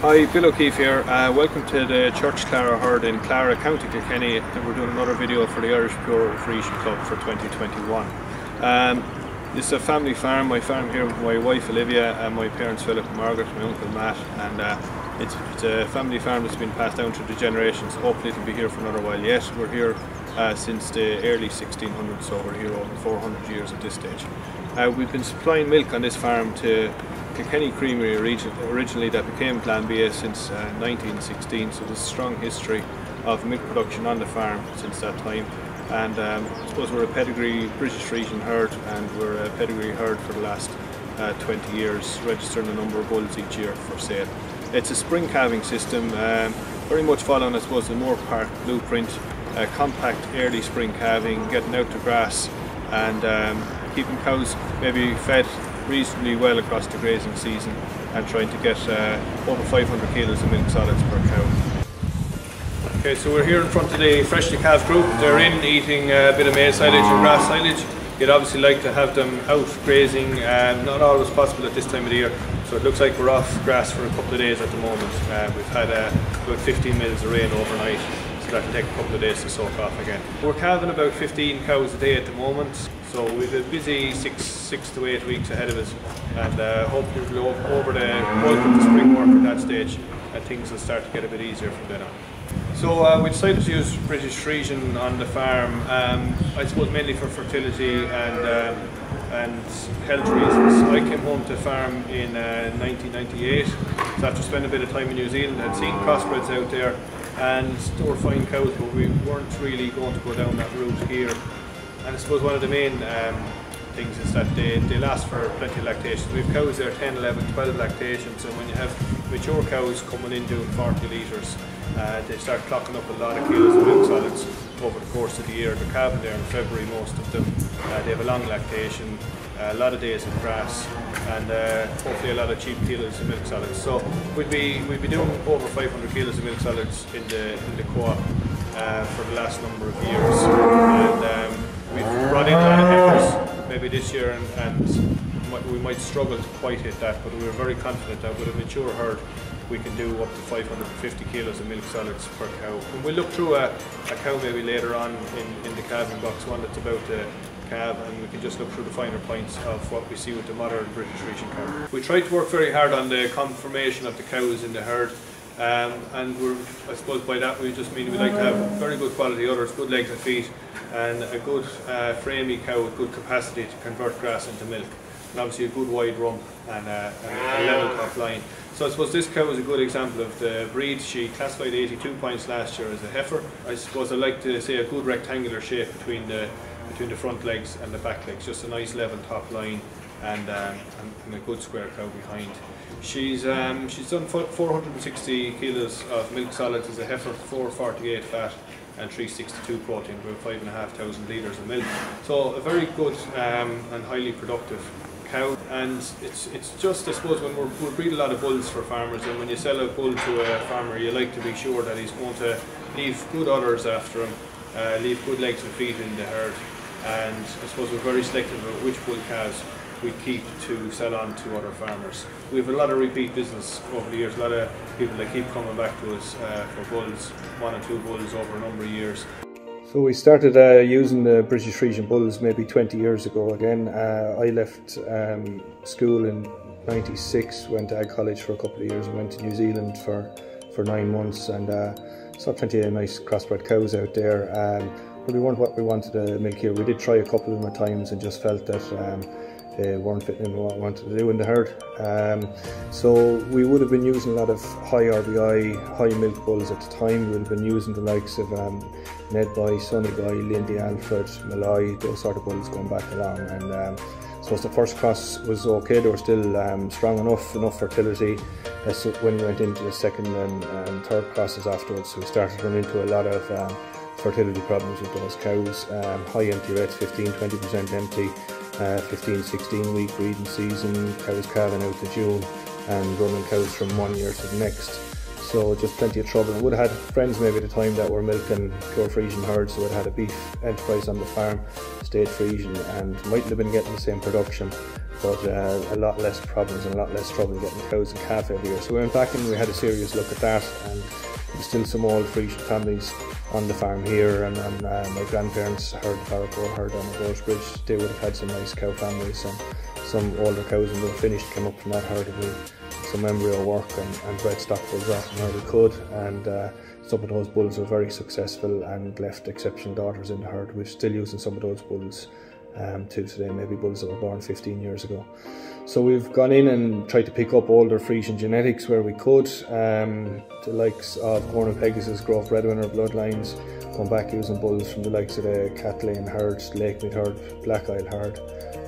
Hi, Bill O'Keefe here. Welcome to the Churchclara herd in Clara, County Kilkenny, and we're doing another video for the Irish Pure Friesian Club for 2021. This is a family farm. I farm here with my wife Olivia and my parents Philip and Margaret, my uncle Matt, and it's a family farm that's been passed down through the generations. Hopefully it'll be here for another while yet. We're here since the early 1600s, so we're here over 400 years at this stage. We've been supplying milk on this farm to Kilkenny Creamery originally that became Glanbia since 1916, so there's a strong history of milk production on the farm since that time. And I suppose we're a pedigree British Friesian herd, and we're a pedigree herd for the last 20 years, registering a number of bulls each year for sale. It's a spring calving system, very much following I suppose the Moore Park blueprint, compact early spring calving, getting out to grass and keeping cows maybe fed reasonably well across the grazing season and trying to get over 500 kilos of milk solids per cow. Okay, so we're here in front of the freshly calved group. They're in eating a bit of maize silage and grass silage. You'd obviously like to have them out grazing, not always possible at this time of the year, so it looks like we're off grass for a couple of days at the moment. We've had about 15 mils of rain overnight, so that'll take a couple of days to soak off again. We're calving about 15 cows a day at the moment, so we've a busy six to 8 weeks ahead of us, and hopefully we'll go over the bulk of the spring work at that stage, and things will start to get a bit easier from then on. So we decided to use British Friesian on the farm, I suppose mainly for fertility and health reasons. I came home to farm in 1998, so after spending a bit of time in New Zealand, I'd seen crossbreds out there, and they were fine cows, but we weren't really going to go down that route here. And I suppose one of the main things is that they last for plenty of lactation. We have cows there 10, 11, 12 lactations, and when you have mature cows coming in doing 40 litres, they start clocking up a lot of kilos of milk solids over the course of the year. They're calving there in February, most of them. They have a long lactation, a lot of days in grass, and hopefully a lot of cheap kilos of milk solids. So we'd be doing over 500 kilos of milk solids in the co-op for the last number of years. And we've brought in a lot of heifers maybe this year, and we might struggle to quite hit that, but we're very confident that with a mature herd we can do up to 550 kilos of milk solids per cow. And we'll look through a cow maybe later on in the calving box, one that's about to calve, and we can just look through the finer points of what we see with the modern British Friesian cow. We try to work very hard on the conformation of the cows in the herd, and I suppose by that we just mean we like to have very good quality udders, good legs and feet, and a good framey cow with good capacity to convert grass into milk, and obviously a good wide rump and a level top line. So I suppose this cow is a good example of the breed. She classified 82 points last year as a heifer. I suppose I like to say a good rectangular shape between the front legs and the back legs, just a nice level top line and a good square cow behind. She's done 460 kilos of milk solids as a heifer, 448 fat and 362 protein, about 5,500 litres of milk. So a very good and highly productive cow, and it's just I suppose when we breed a lot of bulls for farmers, and when you sell a bull to a farmer you like to be sure that he's going to leave good udders after him, leave good legs and feet in the herd, and I suppose we're very selective about which bull calves we keep to sell on to other farmers. We have a lot of repeat business over the years, a lot of people that keep coming back to us for bulls, 1 or 2 bulls over a number of years. So we started using the British Friesian bulls maybe 20 years ago again. I left school in '96, went to Ag College for a couple of years and went to New Zealand for 9 months, and saw plenty of nice crossbred cows out there. But we weren't what we wanted to milk here. We did try a couple of them at times and just felt that they weren't fitting in what we wanted to do in the herd. So we would have been using a lot of high RBI, high milk bulls at the time. We would have been using the likes of Nedby, SONY, Lindy, Alfred, Malloy, those sort of bulls going back along. And so the first cross was okay, they were still strong enough fertility. So when we went into the second and third crosses afterwards, we started running into a lot of fertility problems with those cows. High empty rates, 15-20% empty. 15-16 week breeding season, cows calving out to June and running cows from one year to the next. so just plenty of trouble. I would have had friends maybe at the time that were milking Pure Friesian herds, who had had a beef enterprise on the farm, stayed Friesian, and mightn't have been getting the same production, but a lot less problems and a lot less trouble getting cows and calf every year. So we went back and we had a serious look at that, and there's still some old Friesian families on the farm here, and my grandparents herd Barracore herd on the Gorge Bridge. They would have had some nice cow families, and some older cows when they were finished came up from that herd, and we some embryo work and bred stock bulls off them where we could, and some of those bulls were very successful and left exceptional daughters in the herd. We're still using some of those bulls till today, maybe bulls that were born 15 years ago. So we've gone in and tried to pick up older Friesian genetics where we could, the likes of Horn and Pegasus, Grove Breadwinner bloodlines, going back using bulls from the likes of the Catlane herd, Lakemead herd, Black Isle herd,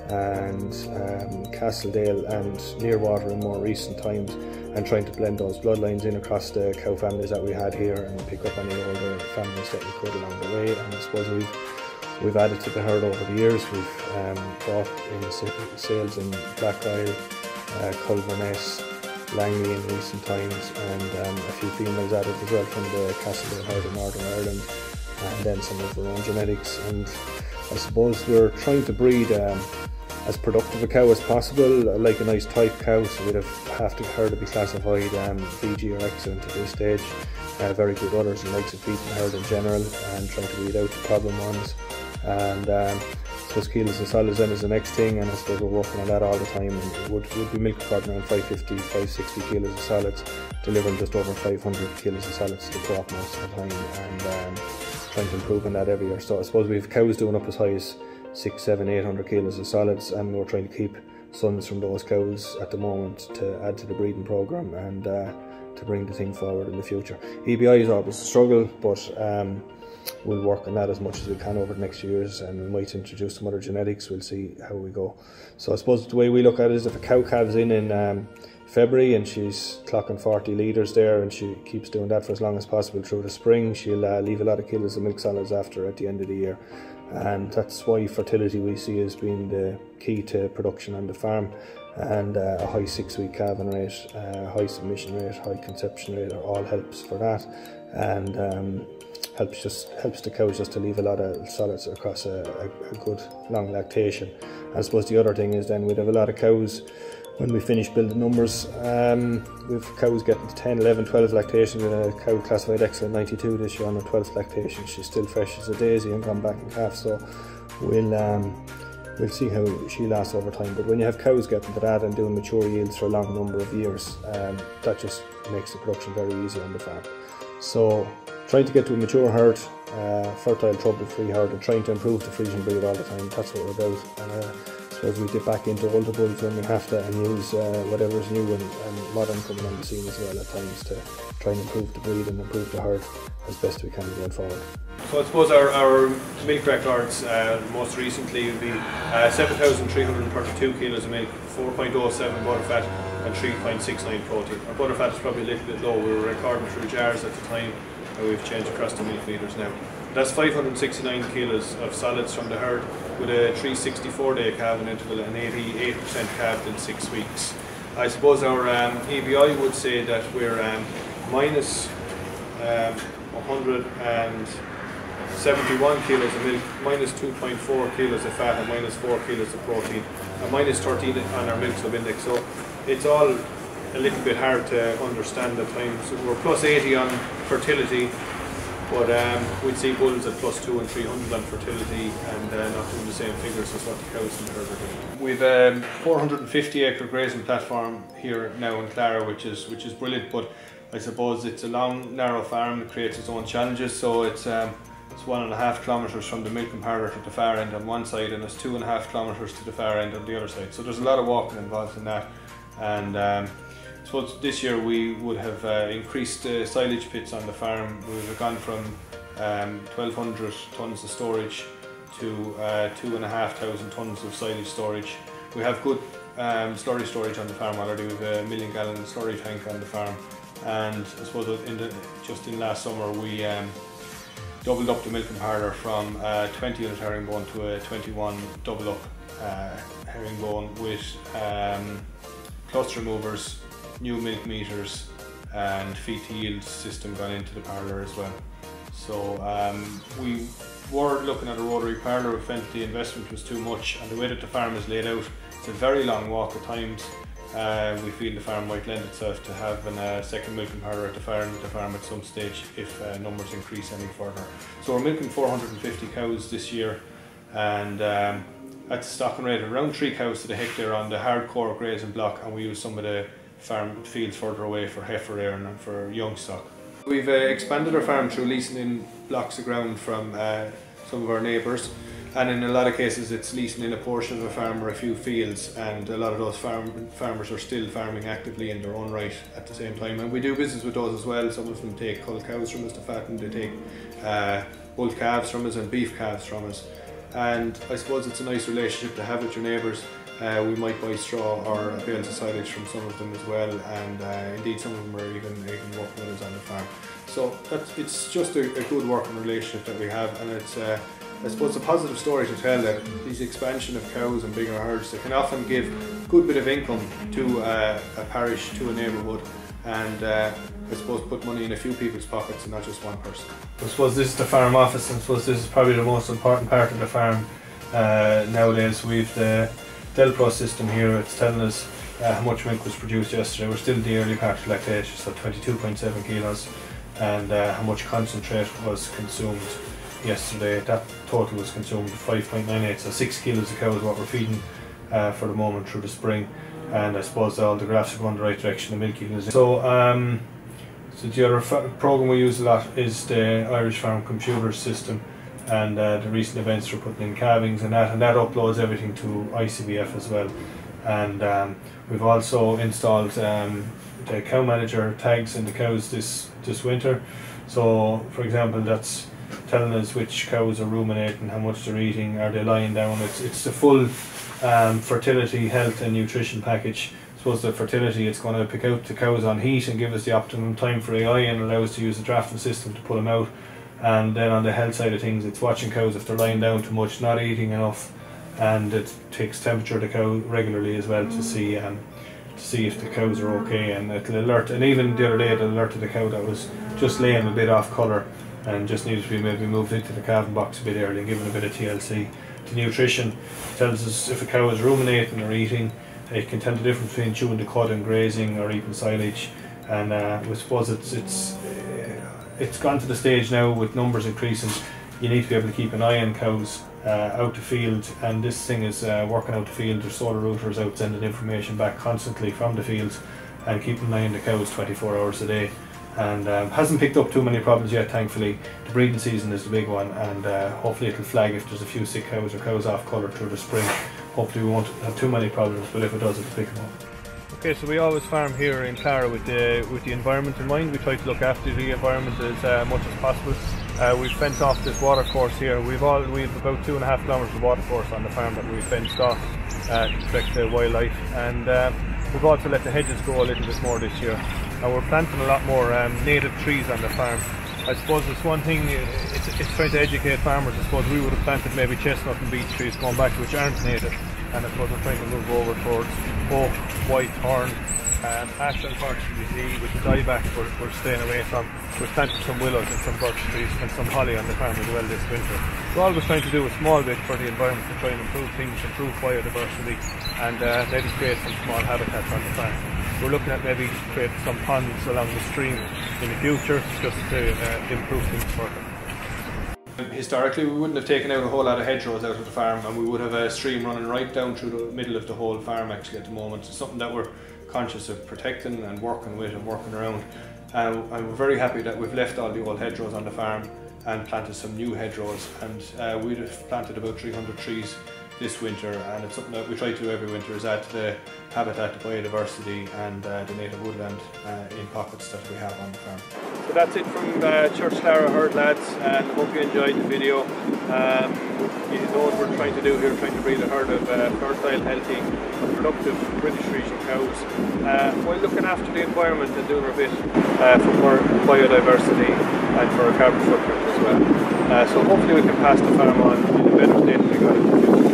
and Castledale and Nearwater in more recent times, and trying to blend those bloodlines in across the cow families that we had here and pick up any older families that we could along the way. And I suppose we've added to the herd over the years. We've brought in sales in Black Isle, Culverness, Langley in recent times, and a few females added as well from the Castledale herd in Northern Ireland, and then some of our own genetics. And I suppose we're trying to breed as productive a cow as possible, like a nice type cow, so we'd have to herd to be classified VG or excellent at this stage. Very good udders and likes of feet and herd in general, and trying to weed out the problem ones. And I suppose kilos of solids then is the next thing, and I suppose we're working on that all the time, and it would be milk according around 550, 560 kilos of solids, delivering just over 500 kilos of solids to the co-op most of the time, and trying to improve on that every year. So I suppose we have cows doing up as high as 600, 700, 800 kilos of solids, and we're trying to keep sons from those cows at the moment to add to the breeding program and to bring the thing forward in the future. EBI is always a struggle, but we'll work on that as much as we can over the next few years, and we might introduce some other genetics. We'll see how we go. So I suppose the way we look at it is, if a cow calves in February and she's clocking 40 litres there, and she keeps doing that for as long as possible through the spring, she'll leave a lot of kilos of milk solids after at the end of the year. And that's why fertility we see as being the key to production on the farm, and a high 6-week calving rate, high submission rate, high conception rate all helps for that, and helps the cows just to leave a lot of solids across a good long lactation. And I suppose the other thing is then we'd have a lot of cows when we finish building numbers. We've cows getting to 10, 11, 12 lactation, with a cow classified excellent 92 this year on her 12th lactation. She's still fresh as a daisy and gone back in calf, so we'll see how she lasts over time. But when you have cows getting to that and doing mature yields for a long number of years, that just makes the production very easy on the farm. So trying to get to a mature herd, fertile, trouble-free herd, and trying to improve the Friesian breed all the time, that's what we're about. And I suppose we dip back into older bulls when we have to, and use whatever's new and modern coming on the scene as well at times, to try and improve the breed and improve the herd as best we can going forward. So I suppose our milk records most recently would be 7,332 kilos of milk, 4.07 butterfat and 3.69 protein. Our butterfat is probably a little bit low. We were recording through jars at the time, and we've changed across to milk liters now. That's 569 kilos of solids from the herd, with a 364-day calving interval and 88% calved in 6 weeks. I suppose our EBI would say that we're minus 171 kilos of milk, minus 2.4 kilos of fat, and minus 4 kilos of protein, and minus 13 on our milk sub-index. So it's all a little bit hard to understand at times. So we're plus 80 on fertility, but we'd see bulls at plus 200 and 300 on fertility, and not doing the same figures as what the cows in the herd are doing. We've a 450 acre grazing platform here now in Clara, which is brilliant, but I suppose it's a long, narrow farm. It creates its own challenges. So it's 1.5 kilometres from the milking parlour to the far end on one side, and it's 2.5 kilometres to the far end on the other side. So there's a lot of walking involved in that, and I suppose this year we would have increased silage pits on the farm. We've gone from 1,200 tonnes of storage to 2,500 tonnes of silage storage. We have good slurry storage on the farm already. We have a 1 million gallon slurry tank on the farm, and I suppose just in last summer we doubled up the milking parlour from 20 unit herringbone to a 21 double up herringbone with cluster removers, new milk meters, and feed to yield system gone into the parlour as well. So we were looking at a rotary parlour. We felt the investment was too much, and the way that the farm is laid out, it's a very long walk at times. We feel the farm might lend itself to having a second milking parlour at the farm at some stage if numbers increase any further. So we're milking 450 cows this year, and at the stocking rate of around 3 cows to the hectare on the hardcore grazing block, and we use some of the farm fields further away for heifer rear and for young stock. We've expanded our farm through leasing in blocks of ground from some of our neighbours, and in a lot of cases it's leasing in a portion of a farm or a few fields, and a lot of those farmers are still farming actively in their own right at the same time, and we do business with those as well. Some of them take cull cows from us to fatten, they take bull calves from us and beef calves from us, and I suppose it's a nice relationship to have with your neighbours. We might buy straw or bales of silage from some of them as well, and indeed some of them are even working with us on the farm. So it's just a good working relationship that we have, and it's I suppose a positive story to tell that these expansion of cows and bigger herds, they can often give a good bit of income to a parish, to a neighbourhood, and I suppose put money in a few people's pockets and not just one person. I suppose this is the farm office, and I suppose this is probably the most important part of the farm nowadays. We've the Delpro system here. It's telling us how much milk was produced yesterday. We're still in the early part of lactation, so 22.7 kilos, and how much concentrate was consumed yesterday. That total was consumed 5.98, so 6 kilos of cow is what we're feeding for the moment through the spring, and I suppose all the graphs are going the right direction. The milk yield is so the other program we use a lot is the Irish Farm Computer system, and the recent events for putting in calvings and that uploads everything to ICBF as well. And we've also installed the cow manager tags in the cows this winter. So for example, that's telling us which cows are ruminating, how much they're eating, are they lying down. It's the full fertility, health and nutrition package. I suppose the fertility, it's going to pick out the cows on heat and give us the optimum time for AI, and allow us to use the drafting system to pull them out. And then on the health side of things, it's watching cows if they're lying down too much, not eating enough, and it takes temperature of the cow regularly as well to see if the cows are okay, and it'll alert. And even the other day it alerted the cow that was just laying a bit off colour and just needed to be maybe moved into the calving box a bit early and given a bit of TLC. The nutrition tells us if a cow is ruminating or eating. It can tell the difference between chewing the cud and grazing or eating silage, and I suppose it's gone to the stage now with numbers increasing. You need to be able to keep an eye on cows out the field, and this thing is working out the field. There's solar routers out sending information back constantly from the fields, and keeping an eye on the cows 24 hours a day. And hasn't picked up too many problems yet, thankfully. The breeding season is the big one, and hopefully it'll flag if there's a few sick cows or cows off colour through the spring. Hopefully we won't have too many problems, but if it does, it'll pick them up. Okay, so we always farm here in Clara with the environment in mind. We try to look after the environment as much as possible. We've fenced off this water course here. We've about 2.5 kilometres of water course on the farm that we've fenced off to protect the wildlife, and we've also let the hedges grow a little bit more this year. And we're planting a lot more native trees on the farm. I suppose it's one thing, it's trying to educate farmers. I suppose we would have planted maybe chestnut and beech trees going back, which aren't native, and I suppose we're trying to move over towards oak, white thorn, ash unfortunately with the dieback we're staying away from. We've planted some willows and some birch trees and some holly on the farm as well this winter. So all we're trying to do a small bit for the environment to try and improve things, improve biodiversity, and maybe create some small habitats on the farm. We're looking at maybe create some ponds along the stream in the future, just to improve things further. Historically, we wouldn't have taken out a whole lot of hedgerows out of the farm, and we would have a stream running right down through the middle of the whole farm actually at the moment. It's something that we're conscious of protecting and working with and working around. And we're very happy that we've left all the old hedgerows on the farm and planted some new hedgerows, and we'd have planted about 300 trees this winter, and it's something that we try to do every winter, is add to the habitat, the biodiversity and the native woodland in pockets that we have on the farm. So that's it from Churchclara herd, lads, and I hope you enjoyed the video. You know what we're trying to do here, trying to breed a herd of fertile, healthy and productive British Friesian cows while looking after the environment and doing our bit for more biodiversity and for our carbon footprint as well. So hopefully we can pass the farm on in a better state than we got it in the future.